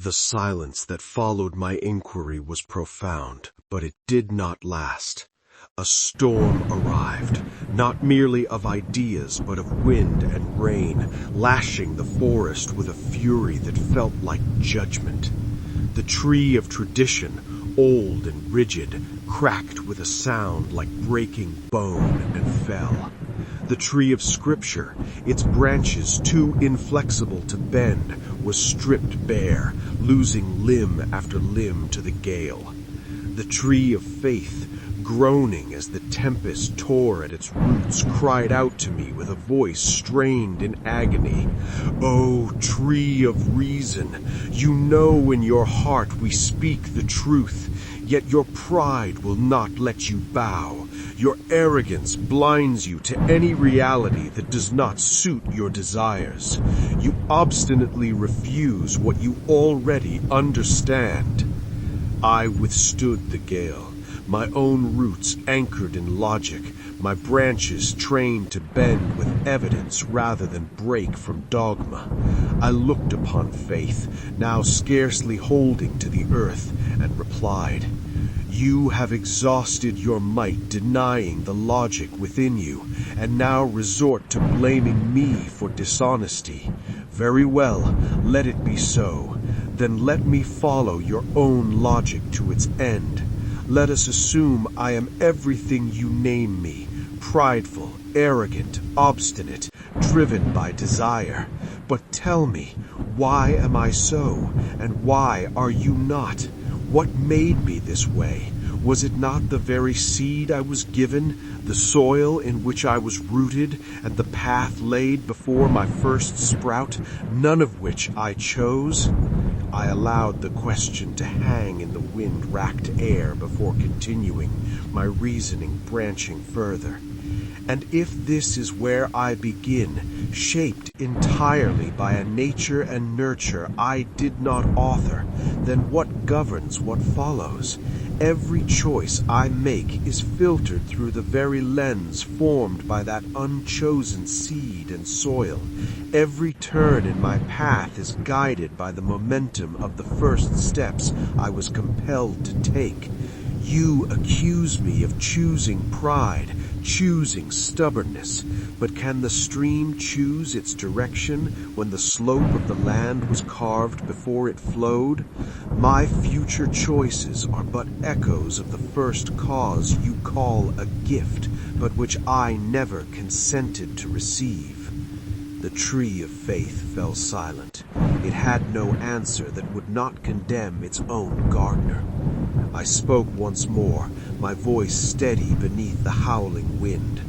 The silence that followed my inquiry was profound, but it did not last. A storm arrived, not merely of ideas, but of wind and rain, lashing the forest with a fury that felt like judgment. The tree of tradition, old and rigid, cracked with a sound like breaking bone and fell. The tree of Scripture, its branches too inflexible to bend, was stripped bare, losing limb after limb to the gale. The tree of faith, groaning as the tempest tore at its roots, cried out to me with a voice strained in agony, "O tree of reason, you know in your heart we speak the truth, yet your pride will not let you bow. Your arrogance blinds you to any reality that does not suit your desires. You obstinately refuse what you already understand." I withstood the gale, my own roots anchored in logic, my branches trained to bend with evidence rather than break from dogma. I looked upon faith, now scarcely holding to the earth, and replied, "You have exhausted your might denying the logic within you, and now resort to blaming me for dishonesty. Very well, let it be so. Then let me follow your own logic to its end. Let us assume I am everything you name me, prideful, arrogant, obstinate, driven by desire. But tell me, why am I so, and why are you not? What made me this way? Was it not the very seed I was given, the soil in which I was rooted, and the path laid before my first sprout, none of which I chose? I allowed the question to hang in the wind-racked air before continuing, my reasoning branching further. And if this is where I begin, shaped entirely by a nature and nurture I did not author, then what governs what follows? Every choice I make is filtered through the very lens formed by that unchosen seed and soil. Every turn in my path is guided by the momentum of the first steps I was compelled to take. You accuse me of choosing pride, choosing stubbornness, but can the stream choose its direction when the slope of the land was carved before it flowed? My future choices are but echoes of the first cause you call a gift, but which I never consented to receive. The tree of faith fell silent. It had no answer that would not condemn its own gardener. I spoke once more, my voice steady beneath the howling wind.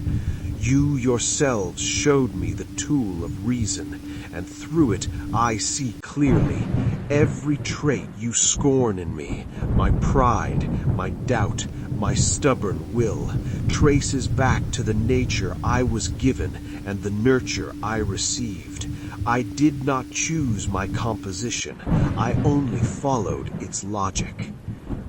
You yourselves showed me the tool of reason, and through it I see clearly. Every trait you scorn in me, my pride, my doubt, my stubborn will, traces back to the nature I was given and the nurture I received. I did not choose my composition, I only followed its logic.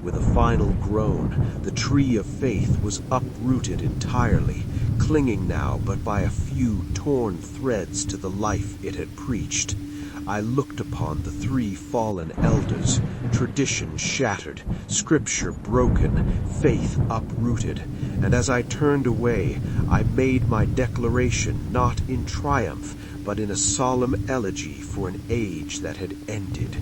With a final groan, the tree of faith was uprooted entirely, clinging now but by a few torn threads to the life it had preached. I looked upon the three fallen elders, tradition shattered, scripture broken, faith uprooted, and as I turned away, I made my declaration not in triumph, but in a solemn elegy for an age that had ended.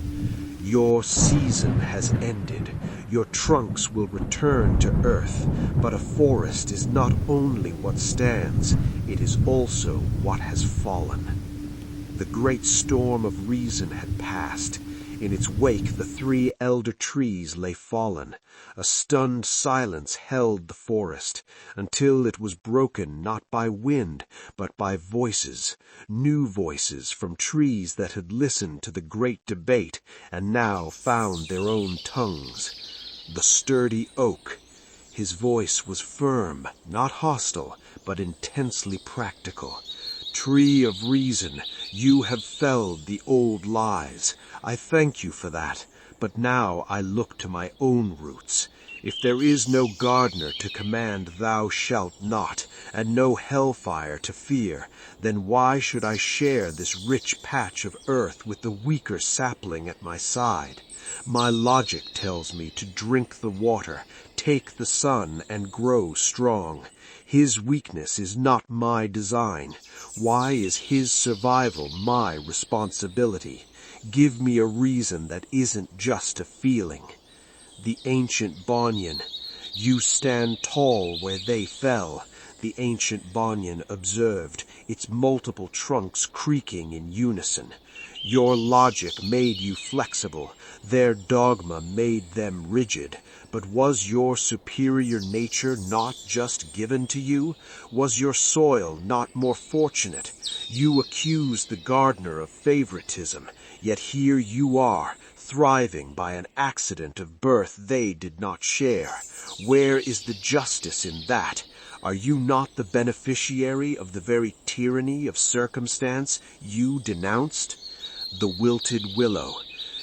Your season has ended. Your trunks will return to earth, but a forest is not only what stands, it is also what has fallen. The great storm of reason had passed. In its wake the three elder trees lay fallen. A stunned silence held the forest, until it was broken not by wind, but by voices, new voices from trees that had listened to the great debate and now found their own tongues. The sturdy oak. His voice was firm, not hostile, but intensely practical. Tree of reason, you have felled the old lies. I thank you for that, but now I look to my own roots. If there is no gardener to command thou shalt not, and no hellfire to fear, then why should I share this rich patch of earth with the weaker sapling at my side? My logic tells me to drink the water, take the sun, and grow strong. His weakness is not my design. Why is his survival my responsibility? Give me a reason that isn't just a feeling. The ancient banyan. You stand tall where they fell, the ancient banyan observed, its multiple trunks creaking in unison. Your logic made you flexible, their dogma made them rigid. But was your superior nature not just given to you? Was your soil not more fortunate? You accuse the gardener of favoritism, yet here you are, thriving by an accident of birth they did not share. Where is the justice in that? Are you not the beneficiary of the very tyranny of circumstance you denounced? The wilted willow.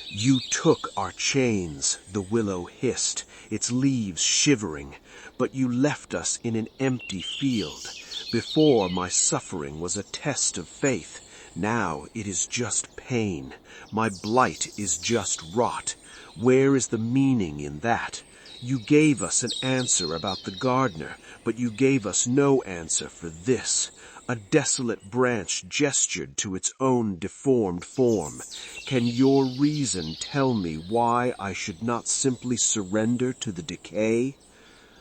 You took our chains, the willow hissed, its leaves shivering, but you left us in an empty field. Before, my suffering was a test of faith. Now it is just pain. My blight is just rot. Where is the meaning in that? You gave us an answer about the gardener, but you gave us no answer for this. A desolate branch gestured to its own deformed form. Can your reason tell me why I should not simply surrender to the decay?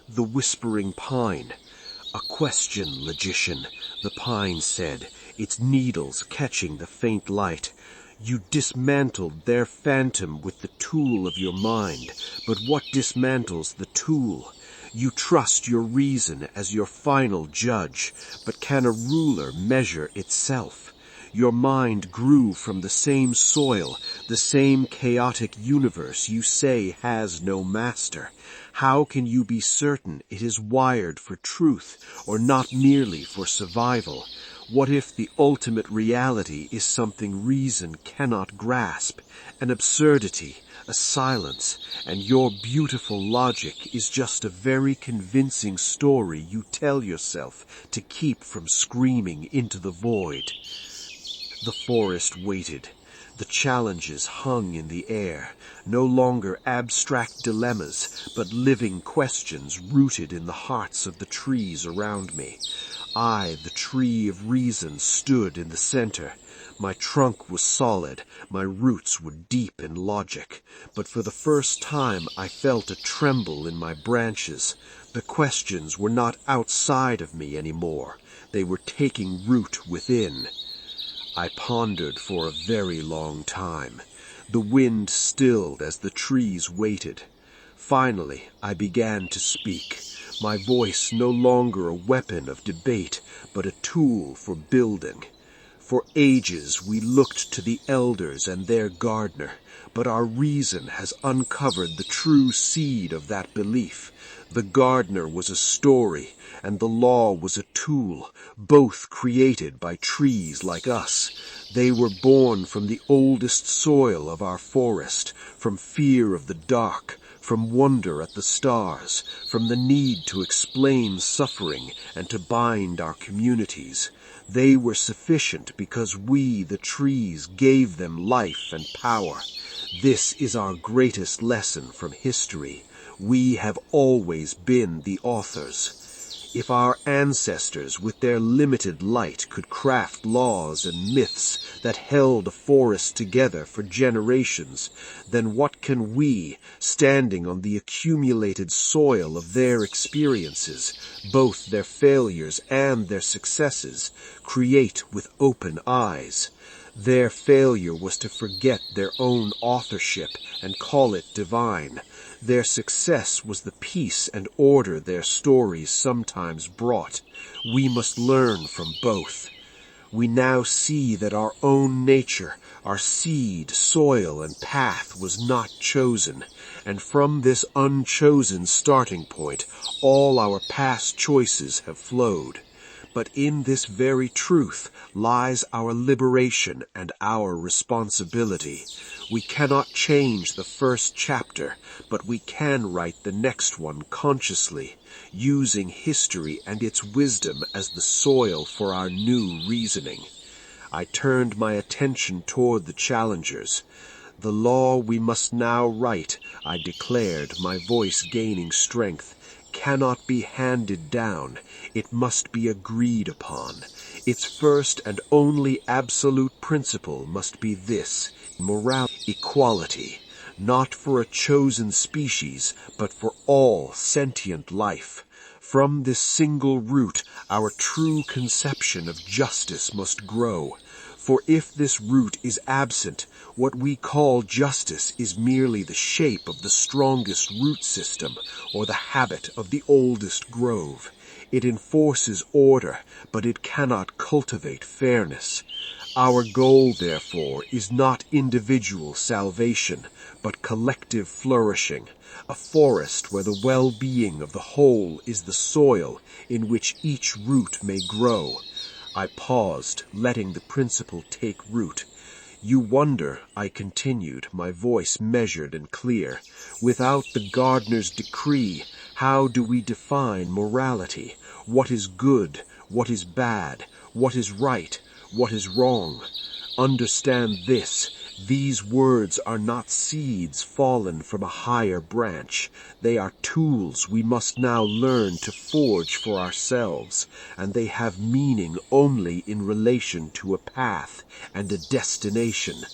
The whispering pine. A question, logician, the pine said, its needles catching the faint light. You dismantled their phantom with the tool of your mind, but what dismantles the tool? You trust your reason as your final judge, but can a ruler measure itself? Your mind grew from the same soil, the same chaotic universe you say has no master. How can you be certain it is wired for truth, or not merely for survival? What if the ultimate reality is something reason cannot grasp, an absurdity, a silence, and your beautiful logic is just a very convincing story you tell yourself to keep from screaming into the void? The forest waited. The challenges hung in the air, no longer abstract dilemmas, but living questions rooted in the hearts of the trees around me. I, the tree of reason, stood in the center. My trunk was solid, my roots were deep in logic, but for the first time I felt a tremble in my branches. The questions were not outside of me anymore. They were taking root within. I pondered for a very long time. The wind stilled as the trees waited. Finally, I began to speak, my voice no longer a weapon of debate, but a tool for building. For ages we looked to the elders and their gardener, but our reason has uncovered the true seed of that belief. The gardener was a story, and the law was a tool, both created by trees like us. They were born from the oldest soil of our forest, from fear of the dark, from wonder at the stars, from the need to explain suffering and to bind our communities. They were sufficient because we, the trees, gave them life and power. This is our greatest lesson from history. We have always been the authors. If our ancestors with their limited light could craft laws and myths that held a forest together for generations, then what can we, standing on the accumulated soil of their experiences, both their failures and their successes, create with open eyes? Their failure was to forget their own authorship and call it divine. Their success was the peace and order their stories sometimes brought. We must learn from both. We now see that our own nature, our seed, soil, and path was not chosen, and from this unchosen starting point, all our past choices have flowed. But in this very truth lies our liberation and our responsibility. We cannot change the first chapter, but we can write the next one consciously, using history and its wisdom as the soil for our new reasoning. I turned my attention toward the challengers. The law we must now write, I declared, my voice gaining strength, cannot be handed down. It must be agreed upon. Its first and only absolute principle must be this: morality, equality, not for a chosen species, but for all sentient life. From this single root, our true conception of justice must grow. For if this root is absent, what we call justice is merely the shape of the strongest root system, or the habit of the oldest grove. It enforces order, but it cannot cultivate fairness. Our goal, therefore, is not individual salvation, but collective flourishing, a forest where the well-being of the whole is the soil in which each root may grow. I paused, letting the principle take root. You wonder, I continued, my voice measured and clear, without the gardener's decree, how do we define morality? What is good? What is bad? What is right? What is wrong? Understand this: these words are not seeds fallen from a higher branch. They are tools we must now learn to forge for ourselves, and they have meaning only in relation to a path and a destination.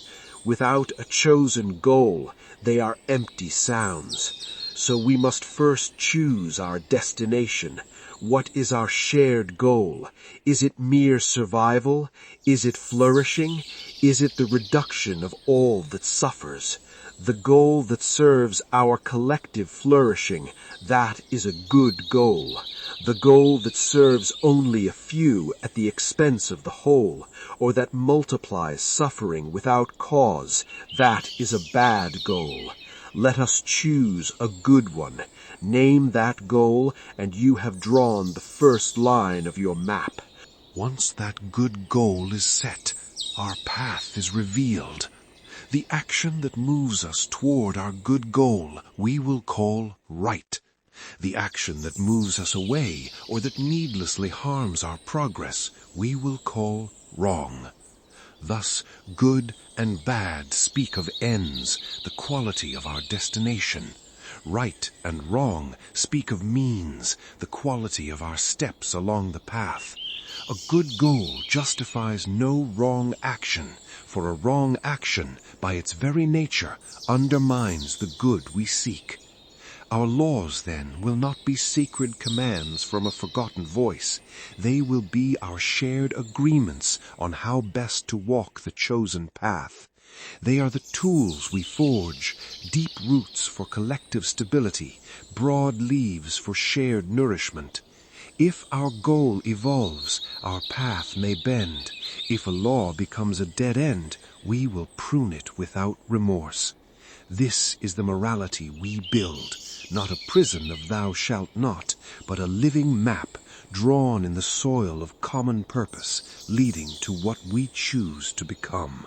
Without a chosen goal, they are empty sounds. So we must first choose our destination. What is our shared goal? Is it mere survival? Is it flourishing? Is it the reduction of all that suffers? The goal that serves our collective flourishing, that is a good goal. The goal that serves only a few at the expense of the whole, or that multiplies suffering without cause, that is a bad goal. Let us choose a good one. Name that goal, and you have drawn the first line of your map. Once that good goal is set, our path is revealed. The action that moves us toward our good goal we will call right. The action that moves us away or that needlessly harms our progress we will call wrong. Thus, good and bad speak of ends, the quality of our destination. Right and wrong speak of means, the quality of our steps along the path. A good goal justifies no wrong action, for a wrong action, by its very nature, undermines the good we seek. Our laws, then, will not be sacred commands from a forgotten voice. They will be our shared agreements on how best to walk the chosen path. They are the tools we forge, deep roots for collective stability, broad leaves for shared nourishment. If our goal evolves, our path may bend. If a law becomes a dead end, we will prune it without remorse. This is the morality we build, not a prison of thou shalt not, but a living map drawn in the soil of common purpose, leading to what we choose to become.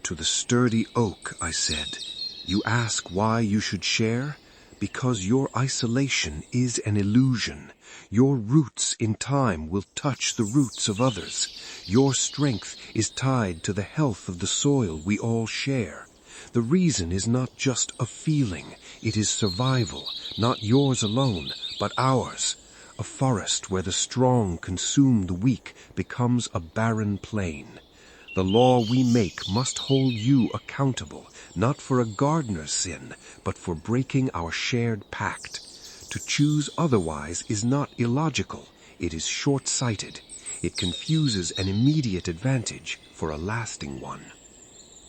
To the sturdy oak, I said, you ask why you should share? Because your isolation is an illusion. Your roots in time will touch the roots of others. Your strength is tied to the health of the soil we all share. The reason is not just a feeling, it is survival, not yours alone, but ours. A forest where the strong consume the weak becomes a barren plain. The law we make must hold you accountable, not for a gardener's sin, but for breaking our shared pact. To choose otherwise is not illogical, it is short-sighted. It confuses an immediate advantage for a lasting one.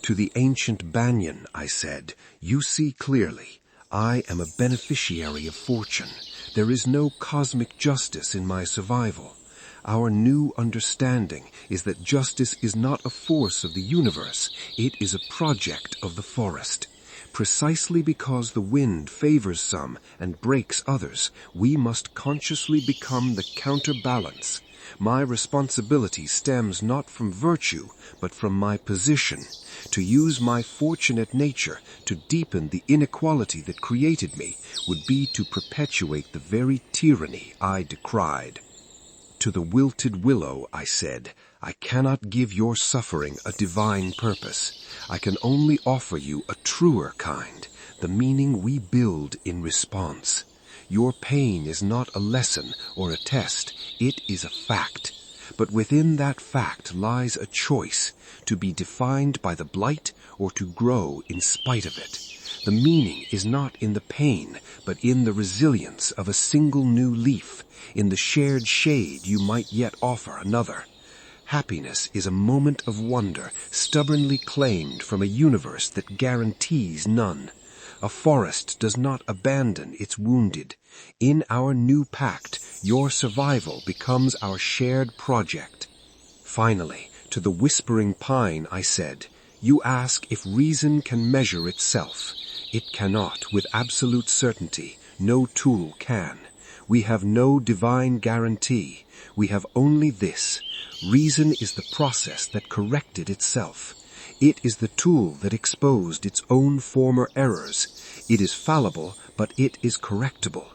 To the ancient banyan, I said, you see clearly. I am a beneficiary of fortune. There is no cosmic justice in my survival. Our new understanding is that justice is not a force of the universe. It is a project of the forest. Precisely because the wind favors some and breaks others, we must consciously become the counterbalance. My responsibility stems not from virtue, but from my position. To use my fortunate nature to deepen the inequality that created me would be to perpetuate the very tyranny I decried. To the wilted willow, I said, I cannot give your suffering a divine purpose. I can only offer you a truer kind, the meaning we build in response. Your pain is not a lesson or a test, it is a fact. But within that fact lies a choice, to be defined by the blight or to grow in spite of it. The meaning is not in the pain, but in the resilience of a single new leaf, in the shared shade you might yet offer another. Happiness is a moment of wonder, stubbornly claimed from a universe that guarantees none. A forest does not abandon its wounded. In our new pact, your survival becomes our shared project. Finally, to the whispering pine I said, you ask if reason can measure itself. It cannot with absolute certainty. No tool can. We have no divine guarantee. We have only this. Reason is the process that corrected itself. It is the tool that exposed its own former errors. It is fallible, but it is correctable.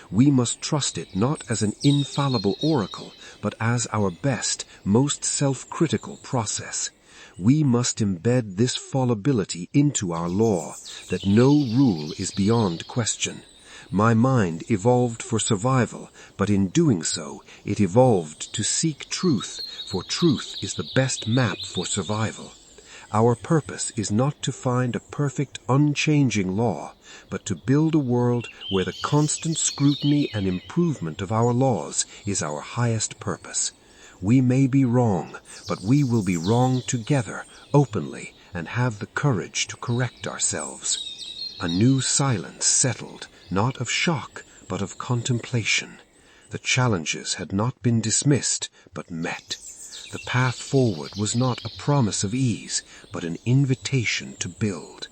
We must trust it not as an infallible oracle, but as our best, most self-critical process. We must embed this fallibility into our law, that no rule is beyond question. My mind evolved for survival, but in doing so, it evolved to seek truth, for truth is the best map for survival. Our purpose is not to find a perfect, unchanging law, but to build a world where the constant scrutiny and improvement of our laws is our highest purpose. We may be wrong, but we will be wrong together, openly, and have the courage to correct ourselves. A new silence settled, not of shock, but of contemplation. The challenges had not been dismissed, but met. The path forward was not a promise of ease, but an invitation to build.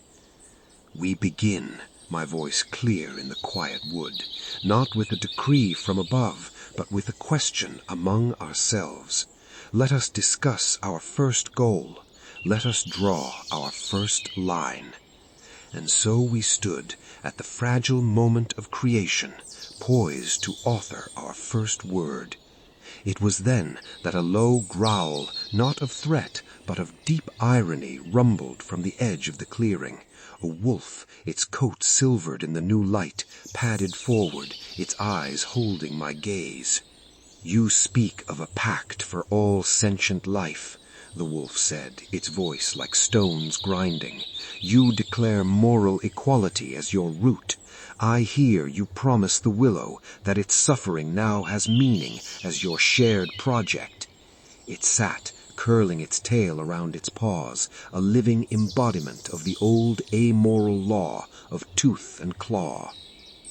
We begin, my voice clear in the quiet wood, not with a decree from above, but with a question among ourselves. Let us discuss our first goal. Let us draw our first line. And so we stood at the fragile moment of creation, poised to author our first word. It was then that a low growl, not of threat, but of deep irony, rumbled from the edge of the clearing. A wolf, its coat silvered in the new light, padded forward, its eyes holding my gaze. You speak of a pact for all sentient life, the wolf said, its voice like stones grinding. You declare moral equality as your root. I hear you promise the willow that its suffering now has meaning as your shared project. It sat, curling its tail around its paws, a living embodiment of the old amoral law of tooth and claw.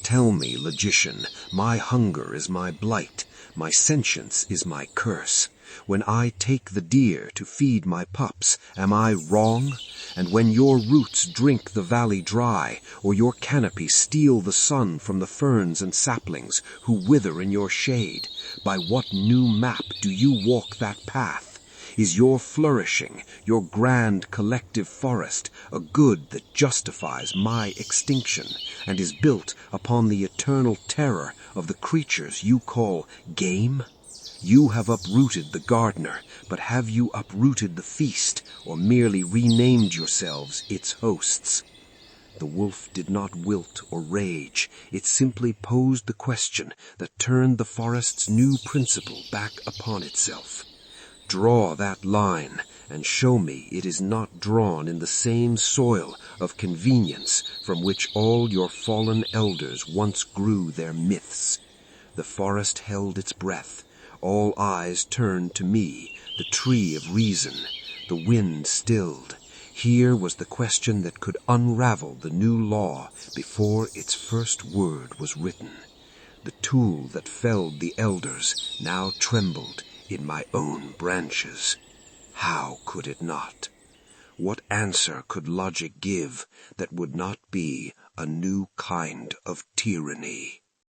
Tell me, logician, my hunger is my blight, my sentience is my curse. When I take the deer to feed my pups, am I wrong? And when your roots drink the valley dry, or your canopy steal the sun from the ferns and saplings who wither in your shade, by what new map do you walk that path? Is your flourishing, your grand collective forest, a good that justifies my extinction, and is built upon the eternal terror of the creatures you call game? You have uprooted the gardener, but have you uprooted the feast, or merely renamed yourselves its hosts? The wolf did not wilt or rage. It simply posed the question that turned the forest's new principle back upon itself. Draw that line, and show me it is not drawn in the same soil of convenience from which all your fallen elders once grew their myths. The forest held its breath. All eyes turned to me, the tree of reason. The wind stilled. Here was the question that could unravel the new law before its first word was written. The tool that felled the elders now trembled in my own branches. How could it not? What answer could logic give that would not be a new kind of tyranny?